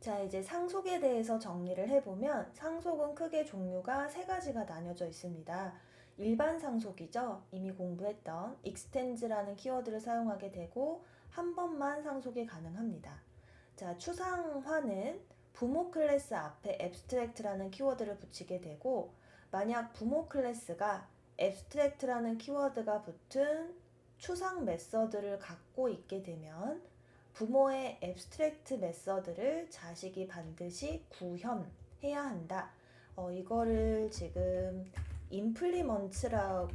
자, 이제 상속에 대해서 정리를 해보면 상속은 크게 종류가 세 가지가 나뉘어져 있습니다. 일반 상속이죠. 이미 공부했던 extens라는 키워드를 사용하게 되고 한 번만 상속이 가능합니다. 자, 추상화는 부모 클래스 앞에 abstract라는 키워드를 붙이게 되고 만약 부모 클래스가 abstract라는 키워드가 붙은 추상 메서드를 갖고 있게 되면 부모의 앱스트랙트 메서드를 자식이 반드시 구현해야 한다. 이거를 지금 임플리먼트라고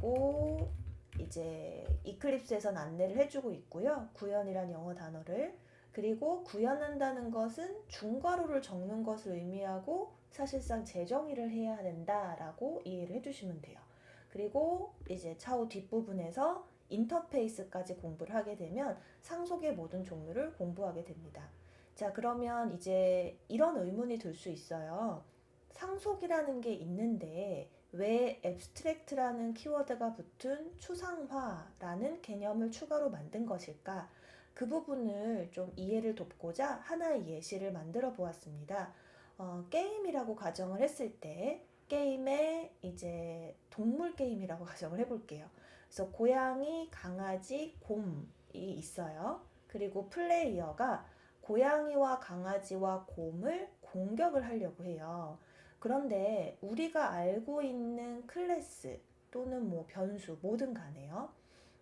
이제 이클립스에선 안내를 해주고 있고요. 구현이란 영어 단어를. 그리고 구현한다는 것은 중괄호를 적는 것을 의미하고 사실상 재정의를 해야 된다라고 이해를 해주시면 돼요. 그리고 이제 차후 뒷부분에서 인터페이스까지 공부를 하게 되면 상속의 모든 종류를 공부하게 됩니다. 자, 그러면 이제 이런 의문이 들 수 있어요. 상속이라는 게 있는데 왜 앱스트랙트라는 키워드가 붙은 추상화라는 개념을 추가로 만든 것일까? 그 부분을 좀 이해를 돕고자 하나의 예시를 만들어 보았습니다. 게임이라고 가정을 했을 때 게임에 이제 동물 게임이라고 가정을 해볼게요. 그래서 고양이, 강아지, 곰이 있어요. 그리고 플레이어가 고양이와 강아지와 곰을 공격을 하려고 해요. 그런데 우리가 알고 있는 클래스 또는 뭐 변수 뭐든 간에요.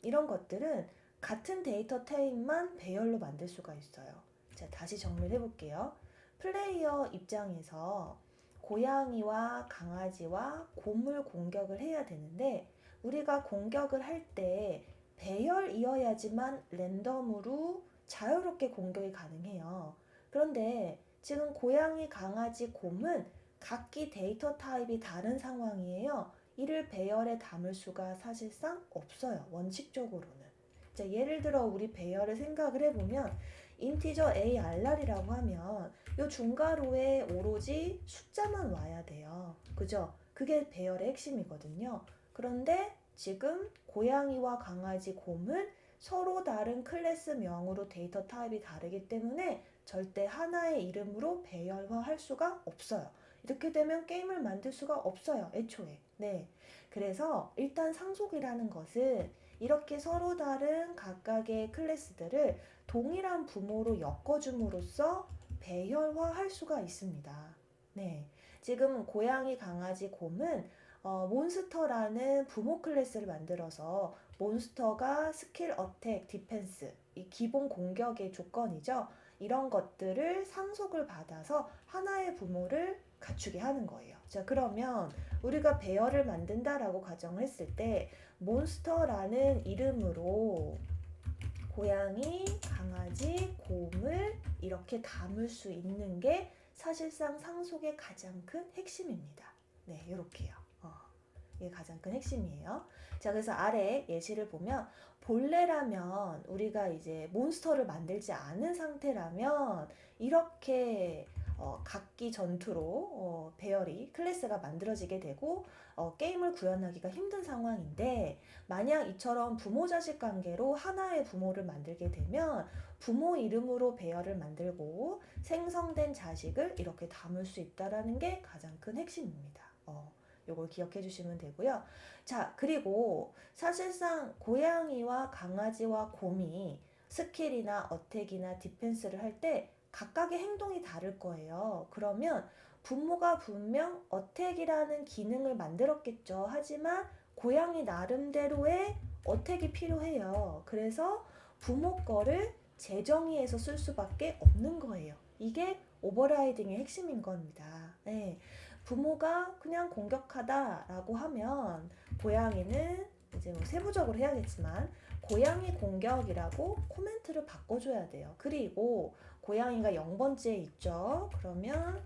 이런 것들은 같은 데이터 타입만 배열로 만들 수가 있어요. 자, 다시 정리를 해볼게요. 플레이어 입장에서 고양이와 강아지와 곰을 공격을 해야 되는데 우리가 공격을 할 때 배열이어야지만 랜덤으로 자유롭게 공격이 가능해요. 그런데 지금 고양이, 강아지, 곰은 각기 데이터 타입이 다른 상황이에요. 이를 배열에 담을 수가 사실상 없어요. 원칙적으로는. 자, 예를 들어 우리 배열을 생각을 해보면 인티저 ARR이라고 하면 이 중괄호에 오로지 숫자만 와야 돼요. 그죠? 그게 배열의 핵심이거든요. 그런데 지금 고양이와 강아지, 곰은 서로 다른 클래스명으로 데이터 타입이 다르기 때문에 절대 하나의 이름으로 배열화할 수가 없어요. 이렇게 되면 게임을 만들 수가 없어요. 애초에. 네. 그래서 일단 상속이라는 것은 이렇게 서로 다른 각각의 클래스들을 동일한 부모로 엮어줌으로써 배열화할 수가 있습니다. 네. 지금 고양이, 강아지, 곰은 몬스터라는 부모 클래스를 만들어서 몬스터가 스킬, 어택, 디펜스, 이 기본 공격의 조건이죠. 이런 것들을 상속을 받아서 하나의 부모를 갖추게 하는 거예요. 자, 그러면 우리가 배열을 만든다라고 가정을 했을 때 몬스터라는 이름으로 고양이, 강아지, 곰을 이렇게 담을 수 있는 게 사실상 상속의 가장 큰 핵심입니다. 네, 이렇게요. 이게 가장 큰 핵심이에요. 자, 그래서 아래 예시를 보면 본래라면 우리가 이제 몬스터를 만들지 않은 상태라면 이렇게 각기 전투로 배열이 클래스가 만들어지게 되고 게임을 구현하기가 힘든 상황인데 만약 이처럼 부모 자식 관계로 하나의 부모를 만들게 되면 부모 이름으로 배열을 만들고 생성된 자식을 이렇게 담을 수 있다라는 게 가장 큰 핵심입니다. 요걸 기억해 주시면 되고요. 자, 그리고 사실상 고양이와 강아지와 곰이 스킬이나 어택이나 디펜스를 할 때 각각의 행동이 다를 거예요. 그러면 부모가 분명 어택이라는 기능을 만들었겠죠. 하지만 고양이 나름대로의 어택이 필요해요. 그래서 부모 거를 재정의해서 쓸 수밖에 없는 거예요. 이게 오버라이딩의 핵심인 겁니다. 네. 부모가 그냥 공격하다라고 하면 고양이는 이제 뭐 세부적으로 해야겠지만 고양이 공격이라고 코멘트를 바꿔줘야 돼요. 그리고 고양이가 0번째에 있죠. 그러면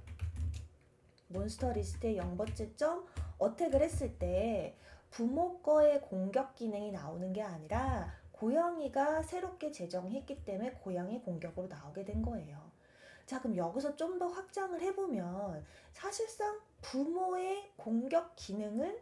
몬스터 리스트의 0번째 점 어택을 했을 때 부모 거의 공격 기능이 나오는 게 아니라 고양이가 새롭게 제정했기 때문에 고양이 공격으로 나오게 된 거예요. 자, 그럼 여기서 좀 더 확장을 해보면 사실상 부모의 공격 기능은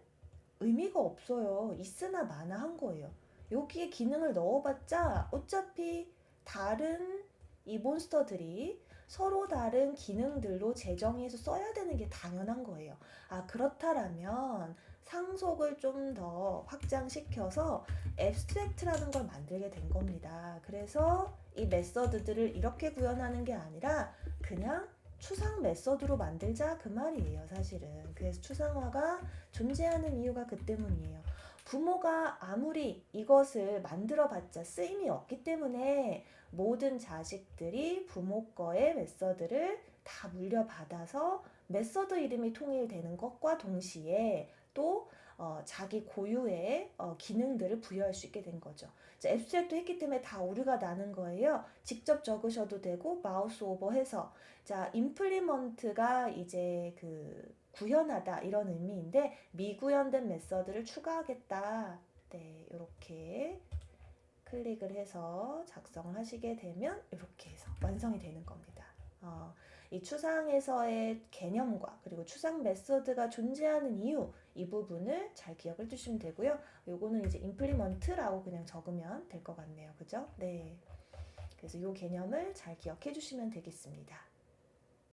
의미가 없어요. 있으나 마나 한 거예요. 여기에 기능을 넣어봤자 어차피 다른 이 몬스터들이 서로 다른 기능들로 재정의해서 써야 되는 게 당연한 거예요. 아, 그렇다라면 상속을 좀 더 확장시켜서 앱스트랙트라는 걸 만들게 된 겁니다. 그래서 이 메서드들을 이렇게 구현하는 게 아니라 그냥 추상 메서드로 만들자 그 말이에요, 사실은. 그래서 추상화가 존재하는 이유가 그 때문이에요. 부모가 아무리 이것을 만들어 봤자 쓰임이 없기 때문에 모든 자식들이 부모 거의 메서드를 다 물려받아서 메서드 이름이 통일되는 것과 동시에 또 자기 고유의 기능들을 부여할 수 있게 된 거죠. 앱스트랙트 했기 때문에 다 오류가 나는 거예요. 직접 적으셔도 되고 마우스 오버해서 자 임플리먼트가 이제 그 구현하다 이런 의미인데 미구현된 메서드를 추가하겠다. 네, 이렇게 클릭을 해서 작성을 하시게 되면 이렇게 해서 완성이 되는 겁니다. 이 추상에서의 개념과 그리고 추상 메소드가 존재하는 이유 이 부분을 잘 기억을 해주시면 되고요. 요거는 이제 임플리먼트라고 그냥 적으면 될 것 같네요. 그죠? 네. 그래서 요 개념을 잘 기억해 주시면 되겠습니다.